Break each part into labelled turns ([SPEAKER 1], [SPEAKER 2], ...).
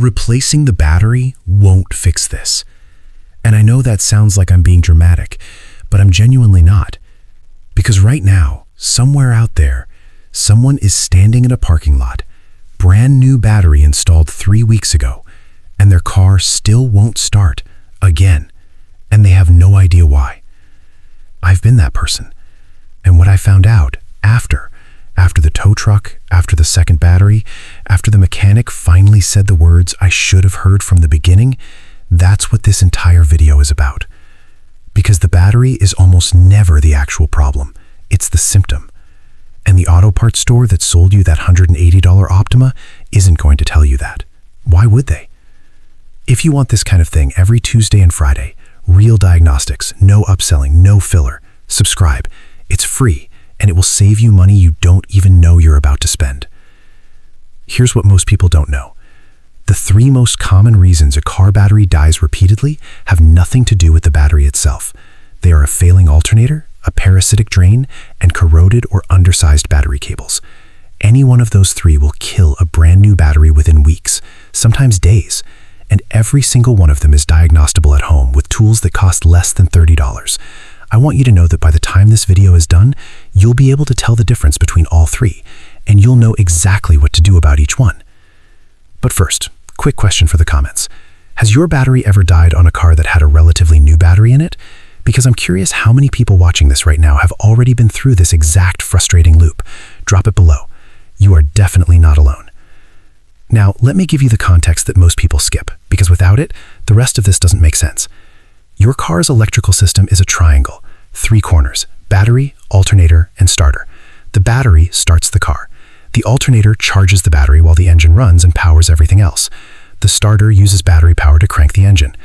[SPEAKER 1] replacing the battery won't fix this. And I know that sounds like I'm being dramatic, but I'm genuinely not. Because right now, somewhere out there, someone is standing in a parking lot, brand new battery installed 3 weeks ago, and their car still won't start again, and they have no idea why. I've been that person. And what I found out after the tow truck, after the second battery, after the mechanic finally said the words I should have heard from the beginning, that's what this entire video is about. Because the battery is almost never the actual problem. It's the symptom. And the auto parts store that sold you that $180 Optima isn't going to tell you that. Why would they? If you want this kind of thing every Tuesday and Friday, real diagnostics, no upselling, no filler, subscribe. It's free, and it will save you money you don't even know you're about to spend. Here's what most people don't know. The 3 most common reasons a car battery dies repeatedly have nothing to do with the battery itself. They are a failing alternator, a parasitic drain, and corroded or undersized battery cables. Any one of those 3 will kill a brand new battery within weeks, sometimes days, and every single one of them is diagnostable at home with tools that cost less than $30. I want you to know that by the time this video is done, you'll be able to tell the difference between all 3, and you'll know exactly what to do about each one. But first, quick question for the comments. Has your battery ever died on a car that had a relatively new battery in it? Because I'm curious how many people watching this right now have already been through this exact frustrating loop. Drop it below. You are definitely not alone. Now, let me give you the context that most people skip, because without it, the rest of this doesn't make sense. Your car's electrical system is a triangle, 3 corners: battery, alternator, and starter. The battery starts the car. The alternator charges the battery while the engine runs and powers everything else. The starter uses battery power to crank the engine.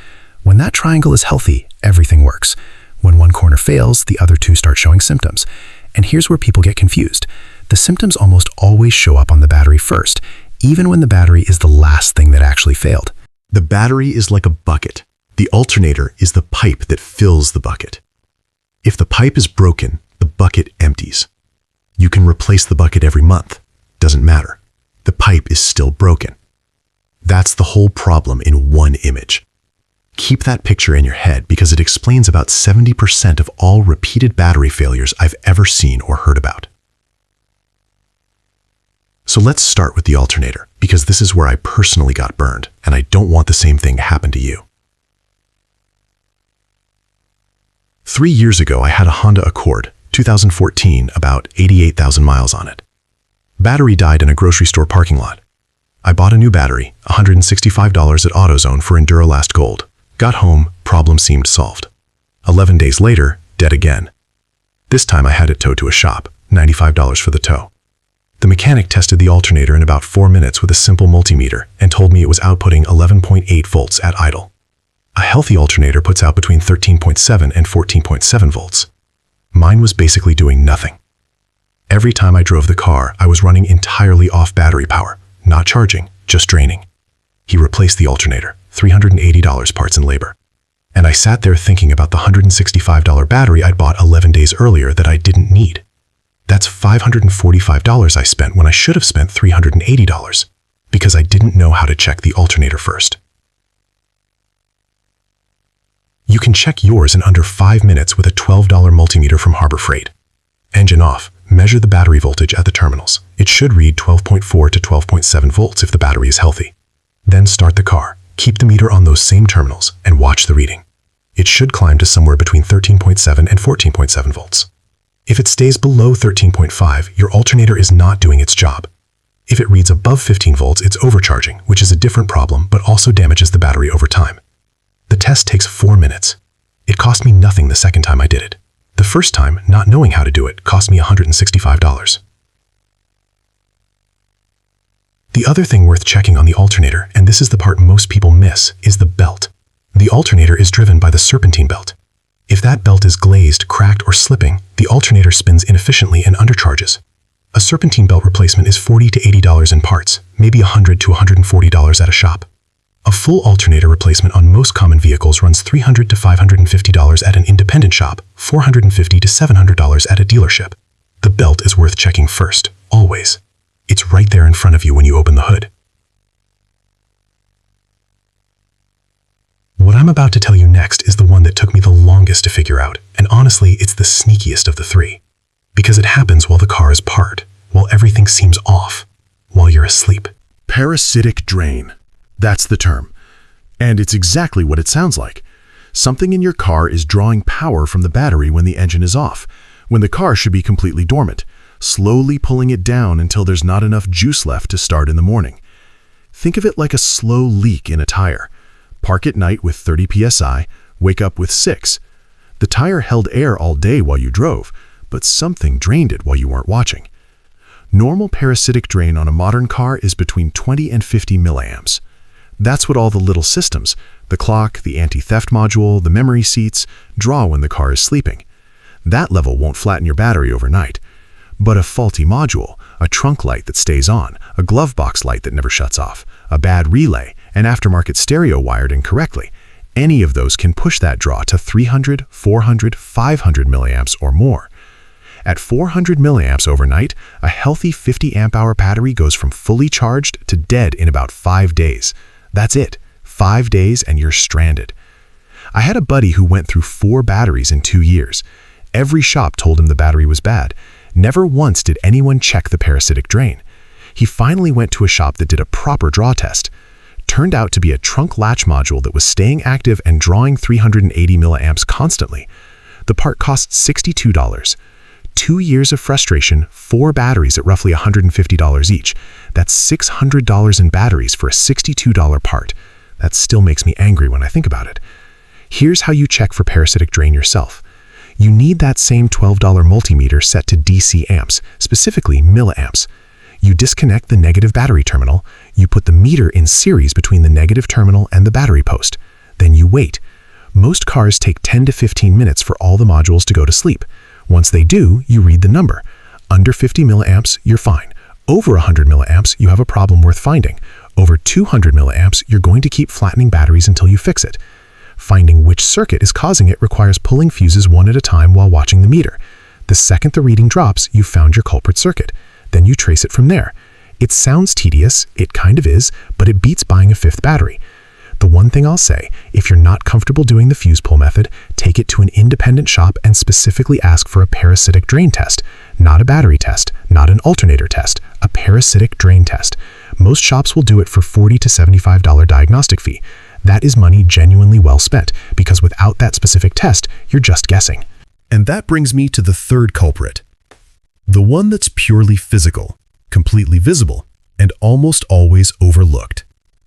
[SPEAKER 1] When that triangle is healthy, everything works. When one corner fails, the other 2 start showing symptoms. And here's where people get confused. The symptoms almost always show up on the battery first, even when the battery is the last thing that actually failed.
[SPEAKER 2] The battery is like a bucket. The alternator is the pipe that fills the bucket. If the pipe is broken, the bucket empties. You can replace the bucket every month. Doesn't matter. The pipe is still broken. That's the whole problem in one image. Keep that picture in your head because it explains about 70% of all repeated battery failures I've ever seen or heard about. So let's start with the alternator, because this is where I personally got burned, and I don't want the same thing to happen to you. 3 years ago, I had a Honda Accord, 2014, about 88,000 miles on it. Battery died in a grocery store parking lot. I bought a new battery, $165 at AutoZone for Endurolast Gold. Got home, problem seemed solved. 11 days later, dead again. This time I had it towed to a shop, $95 for the tow. The mechanic tested the alternator in about 4 minutes with a simple multimeter and told me it was outputting 11.8 volts at idle. A healthy alternator puts out between 13.7 and 14.7 volts. Mine was basically doing nothing. Every time I drove the car, I was running entirely off battery power, not charging, just draining. He replaced the alternator, $380 parts and labor. And I sat there thinking about the $165 battery I'd bought 11 days earlier that I didn't need. That's $545 I spent when I should have spent $380, because I didn't know how to check the alternator first. You can check yours in under 5 minutes with a $12 multimeter from Harbor Freight. Engine off. Measure the battery voltage at the terminals. It should read 12.4 to 12.7 volts if the battery is healthy. Then start the car. Keep the meter on those same terminals and watch the reading. It should climb to somewhere between 13.7 and 14.7 volts. If it stays below 13.5, your alternator is not doing its job. If it reads above 15 volts, it's overcharging, which is a different problem but also damages the battery over time. The test takes 4 minutes. It cost me nothing the second time I did it. The first time, not knowing how to do it, cost me $165. The other thing worth checking on the alternator, and this is the part most people miss, is the belt. The alternator is driven by the serpentine belt. If that belt is glazed, cracked, or slipping, the alternator spins inefficiently and undercharges. A serpentine belt replacement is $40 to $80 in parts, maybe $100 to $140 at a shop. A full alternator replacement on most common vehicles runs $300 to $550 at an independent shop, $450 to $700 at a dealership. The belt is worth checking first, always. It's right there in front of you when you open the hood. I'm about to tell you next is the one that took me the longest to figure out, and honestly, it's the sneakiest of the three. Because it happens while the car is parked, while everything seems off, while you're asleep.
[SPEAKER 3] Parasitic drain. That's the term. And it's exactly what it sounds like. Something in your car is drawing power from the battery when the engine is off, when the car should be completely dormant, slowly pulling it down until there's not enough juice left to start in the morning. Think of it like a slow leak in a tire. Park at night with 30 psi, wake up with 6. The tire held air all day while you drove, but something drained it while you weren't watching. Normal parasitic drain on a modern car is between 20 and 50 milliamps. That's what all the little systems, the clock, the anti-theft module, the memory seats, draw when the car is sleeping. That level won't flatten your battery overnight. But a faulty module, a trunk light that stays on, a glove box light that never shuts off, a bad relay, an aftermarket stereo wired incorrectly, any of those can push that draw to 300, 400, 500 milliamps or more. At 400 milliamps overnight, a healthy 50 amp-hour battery goes from fully charged to dead in about 5 days. That's it. 5 days and you're stranded. I had a buddy who went through 4 batteries in 2 years. Every shop told him the battery was bad. Never once did anyone check the parasitic drain. He finally went to a shop that did a proper draw test. Turned out to be a trunk latch module that was staying active and drawing 380 milliamps constantly. The part cost $62. 2 years of frustration, 4 batteries at roughly $150 each. That's $600 in batteries for a $62 part. That still makes me angry when I think about it. Here's how you check for parasitic drain yourself. You need that same $12 multimeter set to DC amps, specifically milliamps. You disconnect the negative battery terminal, you put the meter in series between the negative terminal and the battery post. Then you wait. Most cars take 10 to 15 minutes for all the modules to go to sleep. Once they do, you read the number. Under 50 milliamps, you're fine. Over 100 milliamps, you have a problem worth finding. Over 200 milliamps, you're going to keep flattening batteries until you fix it. Finding which circuit is causing it requires pulling fuses one at a time while watching the meter. The second the reading drops, you've found your culprit circuit. Then you trace it from there. It sounds tedious, it kind of is, but it beats buying a 5th battery. The one thing I'll say, if you're not comfortable doing the fuse pull method, take it to an independent shop and specifically ask for a parasitic drain test. Not a battery test, not an alternator test, a parasitic drain test. Most shops will do it for $40 to $75 diagnostic fee. That is money genuinely well spent, because without that specific test, you're just guessing.
[SPEAKER 1] And that brings me to the third culprit. The one that's purely physical, completely visible, and almost always overlooked.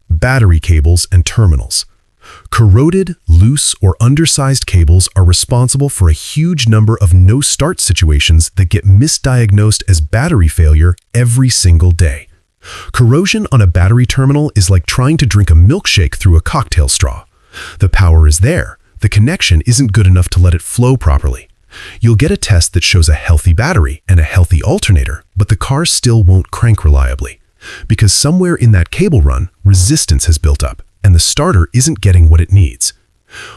[SPEAKER 1] Battery cables and terminals. Corroded, loose, or undersized cables are responsible for a huge number of no-start situations that get misdiagnosed as battery failure every single day. Corrosion on a battery terminal is like trying to drink a milkshake through a cocktail straw. The power is there. The connection isn't good enough to let it flow properly. You'll get a test that shows a healthy battery and a healthy alternator, but the car still won't crank reliably. Because somewhere in that cable run, resistance has built up, and the starter isn't getting what it needs.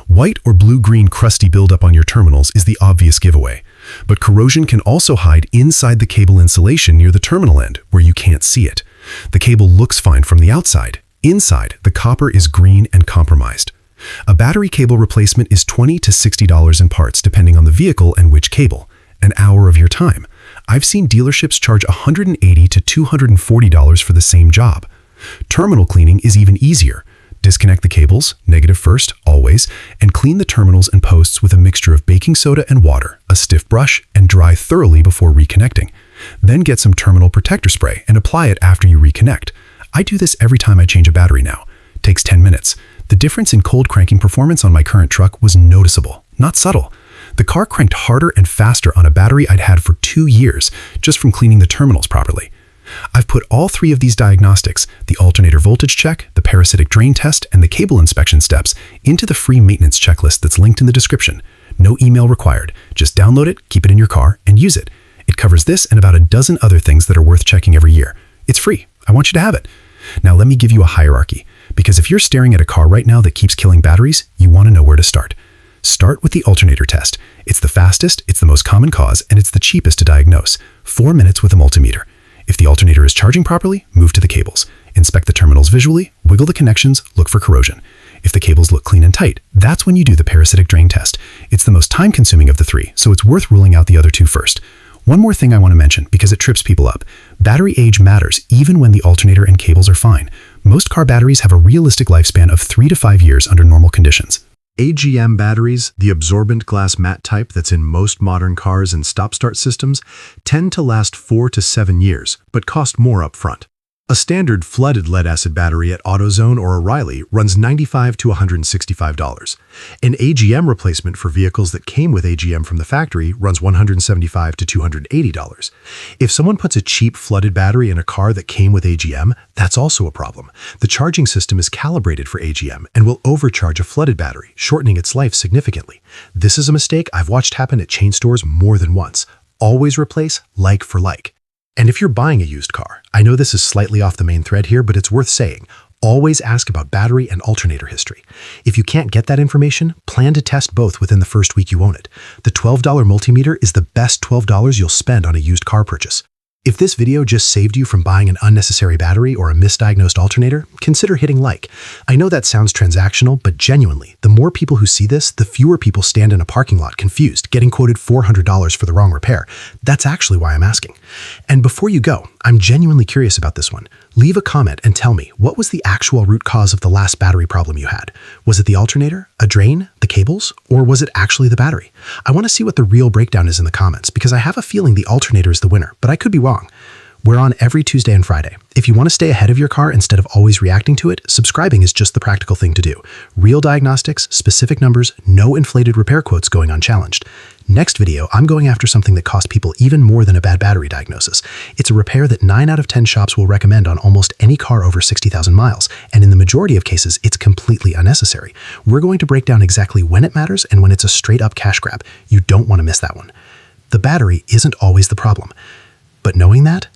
[SPEAKER 1] White or blue-green crusty buildup on your terminals is the obvious giveaway, but corrosion can also hide inside the cable insulation near the terminal end, where you can't see it. The cable looks fine from the outside. Inside, the copper is green and compromised. A battery cable replacement is $20 to $60 in parts, depending on the vehicle and which cable. An hour of your time. I've seen dealerships charge $180 to $240 for the same job. Terminal cleaning is even easier. Disconnect the cables, negative first, always, and clean the terminals and posts with a mixture of baking soda and water, a stiff brush, and dry thoroughly before reconnecting. Then get some terminal protector spray and apply it after you reconnect. I do this every time I change a battery now. Takes 10 minutes. The difference in cold cranking performance on my current truck was noticeable, not subtle. The car cranked harder and faster on a battery I'd had for 2 years, just from cleaning the terminals properly. I've put all 3 of these diagnostics, the alternator voltage check, the parasitic drain test, and the cable inspection steps, into the free maintenance checklist that's linked in the description. No email required. Just download it, keep it in your car, and use it. It covers this and about a dozen other things that are worth checking every year. It's free. I want you to have it. Now let me give you a hierarchy, because if you're staring at a car right now that keeps killing batteries, you want to know where to start. Start with the alternator test. It's the fastest, it's the most common cause, and it's the cheapest to diagnose. 4 minutes with a multimeter. If the alternator is charging properly, move to the cables. Inspect the terminals visually, wiggle the connections, look for corrosion. If the cables look clean and tight, that's when you do the parasitic drain test. It's the most time-consuming of the three, so it's worth ruling out the other two first. One more thing I want to mention, because it trips people up. Battery age matters even when the alternator and cables are fine. Most car batteries have a realistic lifespan of 3 to 5 years under normal conditions.
[SPEAKER 2] AGM batteries, the absorbent glass mat type that's in most modern cars and stop-start systems, tend to last 4 to 7 years, but cost more upfront. A standard flooded lead-acid battery at AutoZone or O'Reilly runs $95 to $165. An AGM replacement for vehicles that came with AGM from the factory runs $175 to $280. If someone puts a cheap flooded battery in a car that came with AGM, that's also a problem. The charging system is calibrated for AGM and will overcharge a flooded battery, shortening its life significantly. This is a mistake I've watched happen at chain stores more than once. Always replace like for like. And if you're buying a used car, I know this is slightly off the main thread here, but it's worth saying, always ask about battery and alternator history. If you can't get that information, plan to test both within the first week you own it. The $12 multimeter is the best $12 you'll spend on a used car purchase. If this video just saved you from buying an unnecessary battery or a misdiagnosed alternator, consider hitting like. I know that sounds transactional, but genuinely, the more people who see this, the fewer people stand in a parking lot confused, getting quoted $400 for the wrong repair. That's actually why I'm asking. And before you go, I'm genuinely curious about this one. Leave a comment and tell me, what was the actual root cause of the last battery problem you had? Was it the alternator, a drain, the cables, or was it actually the battery? I want to see what the real breakdown is in the comments, because I have a feeling the alternator is the winner, but I could be wrong. We're on every Tuesday and Friday. If you want to stay ahead of your car instead of always reacting to it, subscribing is just the practical thing to do. Real diagnostics, specific numbers, no inflated repair quotes going unchallenged. Next video, I'm going after something that cost people even more than a bad battery diagnosis. It's a repair that 9 out of 10 shops will recommend on almost any car over 60,000 miles, and in the majority of cases, it's completely unnecessary. We're going to break down exactly when it matters and when it's a straight-up cash grab. You don't want to miss that one. The battery isn't always the problem, but knowing that,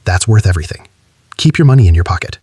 [SPEAKER 2] that's worth everything. Keep your money in your pocket.